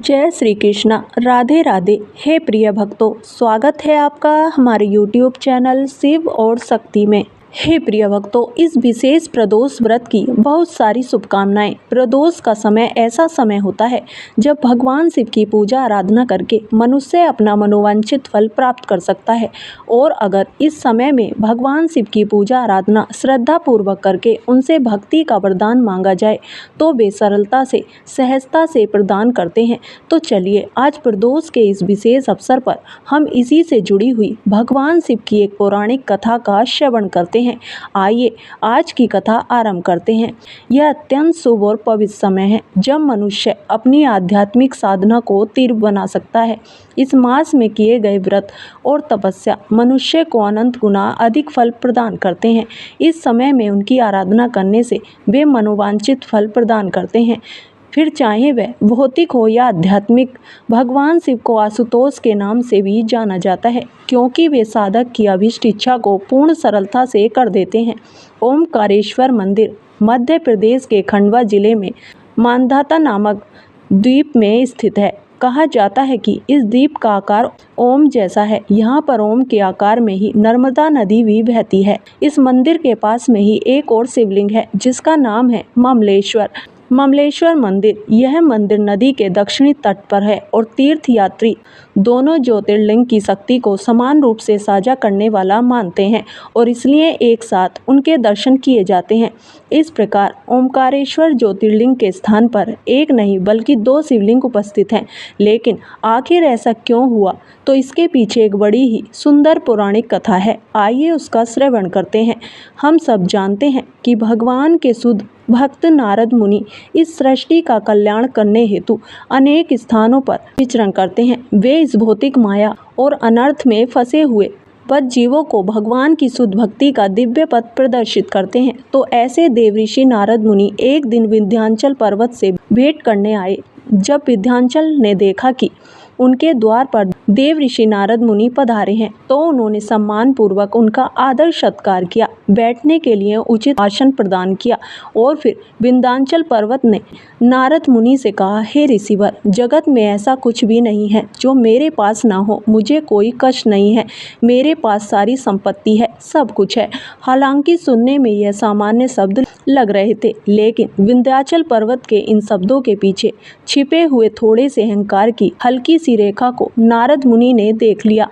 जय श्री कृष्णा। राधे राधे। हे प्रिय भक्तों, स्वागत है आपका हमारे यूट्यूब चैनल शिव और शक्ति में। हे प्रिय भक्तों, इस विशेष प्रदोष व्रत की बहुत सारी शुभकामनाएं। प्रदोष का समय ऐसा समय होता है जब भगवान शिव की पूजा आराधना करके मनुष्य अपना मनोवांछित फल प्राप्त कर सकता है। और अगर इस समय में भगवान शिव की पूजा आराधना श्रद्धा पूर्वक करके उनसे भक्ति का वरदान मांगा जाए तो वे सरलता से सहजता से प्रदान करते हैं। तो चलिए आज प्रदोष के इस विशेष अवसर पर हम इसी से जुड़ी हुई भगवान शिव की एक पौराणिक कथा का श्रवण करते हैं। आइए आज की कथा आरंभ करते हैं। यह अत्यंत शुभ और पवित्र समय है जब मनुष्य अपनी आध्यात्मिक साधना को तीव्र बना सकता है। इस मास में किए गए व्रत और तपस्या मनुष्य को अनंत गुना अधिक फल प्रदान करते हैं। इस समय में उनकी आराधना करने से वे मनोवांछित फल प्रदान करते हैं, फिर चाहे वह भौतिक हो या आध्यात्मिक। भगवान शिव को आशुतोष के नाम से भी जाना जाता है क्योंकि वे साधक की अभीष्ट इच्छा को पूर्ण सरलता से कर देते हैं। ओमकारेश्वर मंदिर मध्य प्रदेश के खंडवा जिले में मांधाता नामक द्वीप में स्थित है। कहा जाता है कि इस द्वीप का आकार ओम जैसा है। यहाँ पर ओम के आकार में ही नर्मदा नदी भी बहती है। इस मंदिर के पास में ही एक और शिवलिंग है जिसका नाम है ममलेश्वर मंदिर। यह मंदिर नदी के दक्षिणी तट पर है और तीर्थ यात्री दोनों ज्योतिर्लिंग की शक्ति को समान रूप से साझा करने वाला मानते हैं और इसलिए एक साथ उनके दर्शन किए जाते हैं। इस प्रकार ओमकारेश्वर ज्योतिर्लिंग के स्थान पर एक नहीं बल्कि दो शिवलिंग उपस्थित हैं। लेकिन आखिर ऐसा क्यों हुआ, तो इसके पीछे एक बड़ी ही सुंदर पौराणिक कथा है। आइए उसका श्रवण करते हैं। हम सब जानते हैं कि भगवान के शुद्ध भक्त नारद मुनि इस सृष्टि का कल्याण करने हेतु अनेक स्थानों पर विचरण करते हैं। वे इस भौतिक माया और अनर्थ में फंसे हुए बद्ध जीवों को भगवान की शुद्ध भक्ति का दिव्य पथ प्रदर्शित करते हैं। तो ऐसे देव ऋषि नारद मुनि एक दिन विंध्याचल पर्वत से भेंट करने आए। जब विंध्याचल ने देखा कि उनके द्वार पर देव ऋषि नारद मुनि पधारे हैं तो उन्होंने सम्मान पूर्वक उनका आदर सत्कार किया, बैठने के लिए उचित आसन प्रदान किया और फिर विंध्याचल पर्वत ने नारद मुनि से कहा, हे ऋषिवर, जगत में ऐसा कुछ भी नहीं है जो मेरे पास ना हो। मुझे कोई कष्ट नहीं है, मेरे पास सारी संपत्ति है, सब कुछ है। हालांकि सुनने में यह सामान्य शब्द लग रहे थे, लेकिन विंध्याचल पर्वत के इन शब्दों के पीछे छिपे हुए थोड़े से अहंकार की हल्की सी रेखा को नारद मुनि ने देख लिया।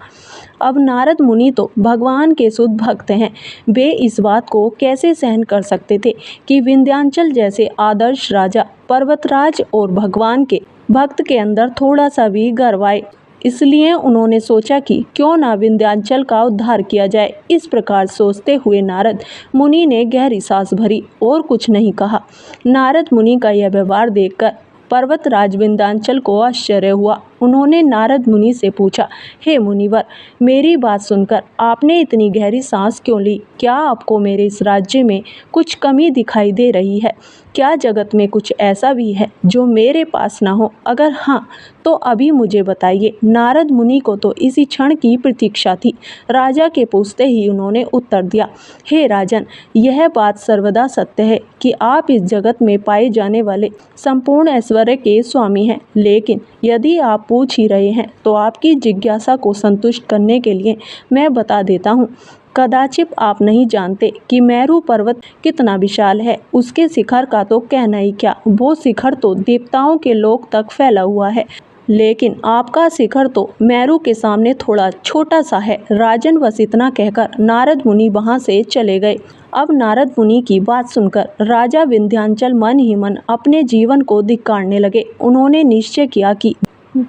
अब नारद मुनि तो भगवान के शुद्ध भक्त हैं। वे इस बात को कैसे सहन कर सकते थे कि विंध्याचल जैसे आदर्श राजा पर्वतराज और भगवान के भक्त के अंदर थोड़ा सा भी गर्व आए। इसलिए उन्होंने सोचा कि क्यों ना विंध्याचल का उद्धार किया जाए। इस प्रकार सोचते हुए नारद मुनि ने गहरी सांस भरी और कुछ नहीं कहा। नारद मुनि का यह व्यवहार देखकर पर्वतराज विंध्याचल को आश्चर्य हुआ। उन्होंने नारद मुनि से पूछा, हे मुनिवर, मेरी बात सुनकर आपने इतनी गहरी सांस क्यों ली? क्या आपको मेरे इस राज्य में कुछ कमी दिखाई दे रही है? क्या जगत में कुछ ऐसा भी है जो मेरे पास ना हो? अगर हाँ तो अभी मुझे बताइए। नारद मुनि को तो इसी क्षण की प्रतीक्षा थी। राजा के पूछते ही उन्होंने उत्तर दिया, हे राजन, यह बात सर्वदा सत्य है कि आप इस जगत में पाए जाने वाले संपूर्ण ऐश्वर्य के स्वामी हैं। लेकिन यदि आप पूछ ही रहे हैं तो आपकी जिज्ञासा को संतुष्ट करने के लिए मैं बता देता हूँ। कदाचित आप नहीं जानते कि मेरू पर्वत कितना विशाल है। उसके शिखर का तो कहना ही क्या, वो शिखर तो देवताओं के लोक तक फैला हुआ है। लेकिन आपका शिखर तो मेरू के सामने थोड़ा छोटा सा है। राजन, बस इतना कहकर नारद मुनि वहां से चले गए। अब नारद मुनि की बात सुनकर राजा विंध्याचल मन ही मन अपने जीवन को धिक्कारने लगे। उन्होंने निश्चय किया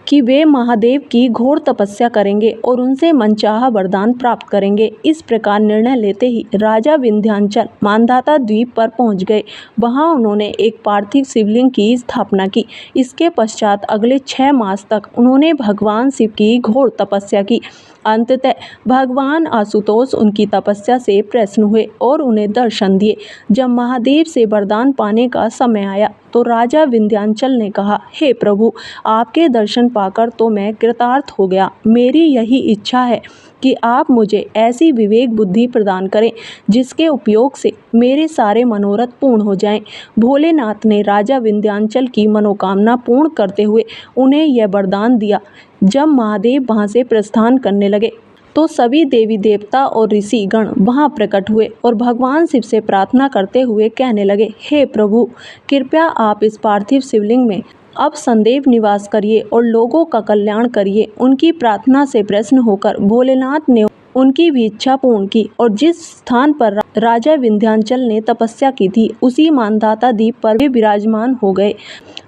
कि वे महादेव की घोर तपस्या करेंगे और उनसे मनचाहा वरदान प्राप्त करेंगे। इस प्रकार निर्णय लेते ही राजा विंध्याचल मांधाता द्वीप पर पहुंच गए। वहां उन्होंने एक पार्थिव शिवलिंग की स्थापना की। इसके पश्चात अगले 6 मास तक उन्होंने भगवान शिव की घोर तपस्या की। अंततः भगवान आशुतोष उनकी तपस्या से प्रसन्न हुए और उन्हें दर्शन दिए। जब महादेव से वरदान पाने का समय आया तो राजा विंध्याचल ने कहा, हे प्रभु, आपके दर्शन दर्शन पाकर तो मैं कृतार्थ हो गया। मेरी यही इच्छा है कि आप मुझे ऐसी विवेक बुद्धि प्रदान करें जिसके उपयोग से मेरे सारे मनोरथ पूर्ण हो जाएं। भोलेनाथ ने राजा विंध्याचल की मनोकामना पूर्ण करते हुए उन्हें यह वरदान दिया। जब महादेव वहाँ से प्रस्थान करने लगे तो सभी देवी देवता और ऋषि गण वहाँ प्रकट हुए और भगवान शिव से प्रार्थना करते हुए कहने लगे, हे प्रभु, कृपया आप इस पार्थिव शिवलिंग में अब सदैव निवास करिए और लोगों का कल्याण करिए। उनकी प्रार्थना से प्रसन्न होकर भोलेनाथ ने उनकी भी इच्छा पूर्ण की और जिस स्थान पर राजा विंध्याचल ने तपस्या की थी उसी मानधाता द्वीप पर वे विराजमान हो गए।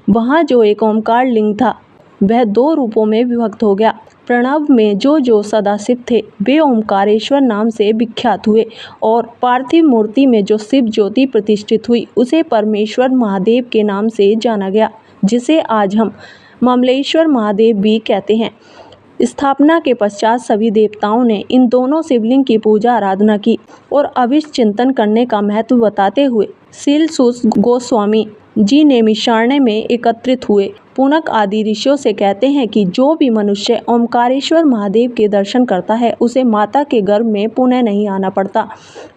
वहाँ जो एक ओमकार लिंग था वह 2 रूपों में विभक्त हो गया। प्रणव में जो सदाशिव थे वे ओमकारेश्वर नाम से विख्यात हुए और पार्थिव मूर्ति में जो शिव ज्योति प्रतिष्ठित हुई उसे परमेश्वर महादेव के नाम से जाना गया, जिसे आज हम ममलेश्वर महादेव भी कहते हैं। स्थापना के पश्चात सभी देवताओं ने इन दोनों शिवलिंग की पूजा आराधना की और अभिष्ट चिंतन करने का महत्व बताते हुए श्रीलसूत गोस्वामी जी नैमिषारण्य में एकत्रित हुए। पूनक आदि ऋषियों से कहते हैं कि जो भी मनुष्य ओमकारेश्वर महादेव के दर्शन करता है उसे माता के गर्भ में पुनः नहीं आना पड़ता,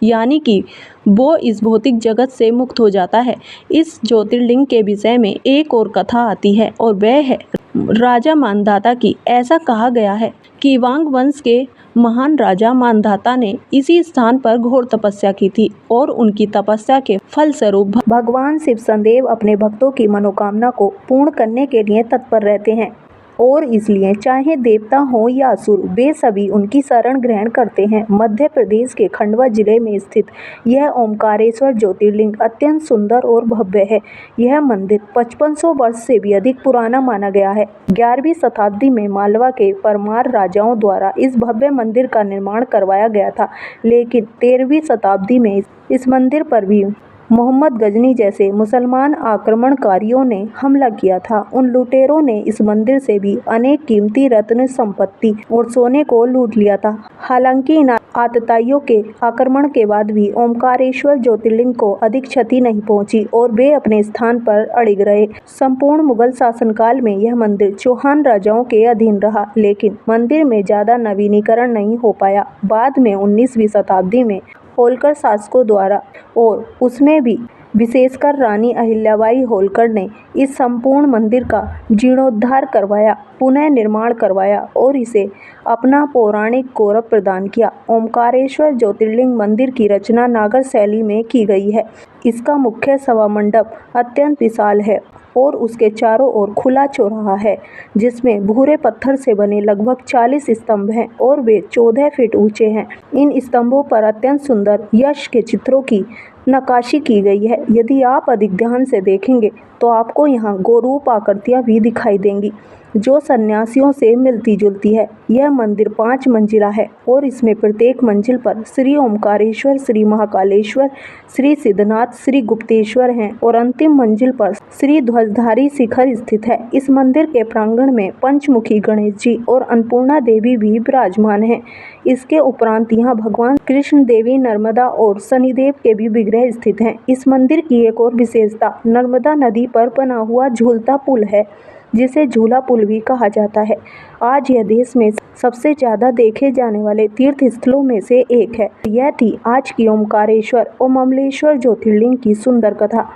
यानी कि वो इस भौतिक जगत से मुक्त हो जाता है। इस ज्योतिर्लिंग के विषय में एक और कथा आती है और वह है राजा मानधाता की। ऐसा कहा गया है कि वांग वंश के महान राजा मानधाता ने इसी स्थान पर घोर तपस्या की थी और उनकी तपस्या के फलस्वरूप भगवान शिव सदैव अपने भक्तों की मनोकामना को पूर्ण करने के लिए तत्पर रहते हैं और इसलिए चाहे देवता हो या असुर वे सभी उनकी शरण ग्रहण करते हैं। मध्य प्रदेश के खंडवा जिले में स्थित यह ओमकारेश्वर ज्योतिर्लिंग अत्यंत सुंदर और भव्य है। यह मंदिर 5500 वर्ष से भी अधिक पुराना माना गया है। 11वीं शताब्दी में मालवा के परमार राजाओं द्वारा इस भव्य मंदिर का निर्माण करवाया गया था, लेकिन 13वीं शताब्दी में इस मंदिर पर भी मोहम्मद गजनी जैसे मुसलमान आक्रमणकारियों ने हमला किया था। उन लुटेरों ने इस मंदिर से भी अनेक कीमती रत्न संपत्ति और सोने को लूट लिया था। हालांकि इन आतताइयों के आक्रमण के बाद भी ओमकारेश्वर ज्योतिर्लिंग को अधिक क्षति नहीं पहुंची और वे अपने स्थान पर अड़िग रहे। संपूर्ण मुगल शासनकाल में यह मंदिर चौहान राजाओं के अधीन रहा, लेकिन मंदिर में ज्यादा नवीनीकरण नहीं हो पाया। बाद में 19वीं शताब्दी में होलकर शासकों द्वारा और उसमें भी विशेषकर रानी अहिल्याबाई होलकर ने इस संपूर्ण मंदिर का जीर्णोद्धार करवाया, पुनः निर्माण करवाया और इसे अपना पौराणिक गौरव प्रदान किया। ओमकारेश्वर ज्योतिर्लिंग मंदिर की रचना नागर शैली में की गई है। इसका मुख्य सभा मंडप अत्यंत विशाल है और उसके चारों ओर खुला चौराहा है, जिसमें भूरे पत्थर से बने लगभग 40 स्तंभ हैं और वे 14 फीट ऊंचे हैं। इन स्तंभों पर अत्यंत सुंदर यक्ष के चित्रों की नक्काशी की गई है। यदि आप अधिक ध्यान से देखेंगे तो आपको यहाँ गोरूप आकृतियाँ भी दिखाई देंगी जो सन्यासियों से मिलती जुलती है। यह मंदिर 5 मंजिला है और इसमें प्रत्येक मंजिल पर श्री ओमकारेश्वर, श्री महाकालेश्वर, श्री सिद्धनाथ, श्री गुप्तेश्वर हैं और अंतिम मंजिल पर श्री ध्वजधारी शिखर स्थित है। इस मंदिर के प्रांगण में पंचमुखी गणेश जी और अन्नपूर्णा देवी भी विराजमान हैं। इसके उपरांत यहाँ भगवान कृष्ण, देवी नर्मदा और शनिदेव के भी विग्रह स्थित हैं। इस मंदिर की एक और विशेषता नर्मदा नदी पर बना हुआ झूलता पुल है, जिसे झूला पुल भी कहा जाता है। आज यह देश में सबसे ज़्यादा देखे जाने वाले तीर्थ स्थलों में से एक है। यह थी आज की ओमकारेश्वर और ममलेश्वर ज्योतिर्लिंग की सुंदर कथा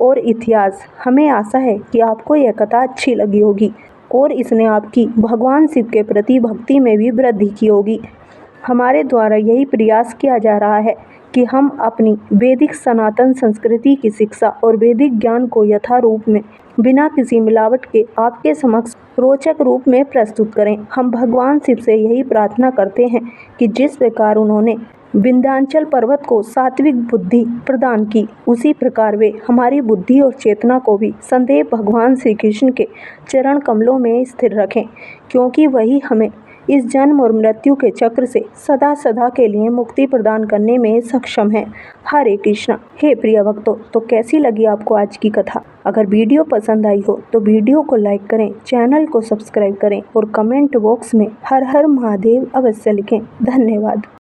और इतिहास। हमें आशा है कि आपको यह कथा अच्छी लगी होगी और इसने आपकी भगवान शिव के प्रति भक्ति में भी वृद्धि की होगी। हमारे द्वारा यही प्रयास किया जा रहा है कि हम अपनी वैदिक सनातन संस्कृति की शिक्षा और वैदिक ज्ञान को यथारूप में बिना किसी मिलावट के आपके समक्ष रोचक रूप में प्रस्तुत करें। हम भगवान शिव से यही प्रार्थना करते हैं कि जिस प्रकार उन्होंने विंध्याचल पर्वत को सात्विक बुद्धि प्रदान की, उसी प्रकार वे हमारी बुद्धि और चेतना को भी सदैव भगवान श्री कृष्ण के चरण कमलों में स्थिर रखें, क्योंकि वही हमें इस जन्म और मृत्यु के चक्र से सदा सदा के लिए मुक्ति प्रदान करने में सक्षम है। हरे कृष्णा। हे प्रिय भक्तों, तो कैसी लगी आपको आज की कथा? अगर वीडियो पसंद आई हो तो वीडियो को लाइक करें, चैनल को सब्सक्राइब करें और कमेंट बॉक्स में हर हर महादेव अवश्य लिखें। धन्यवाद।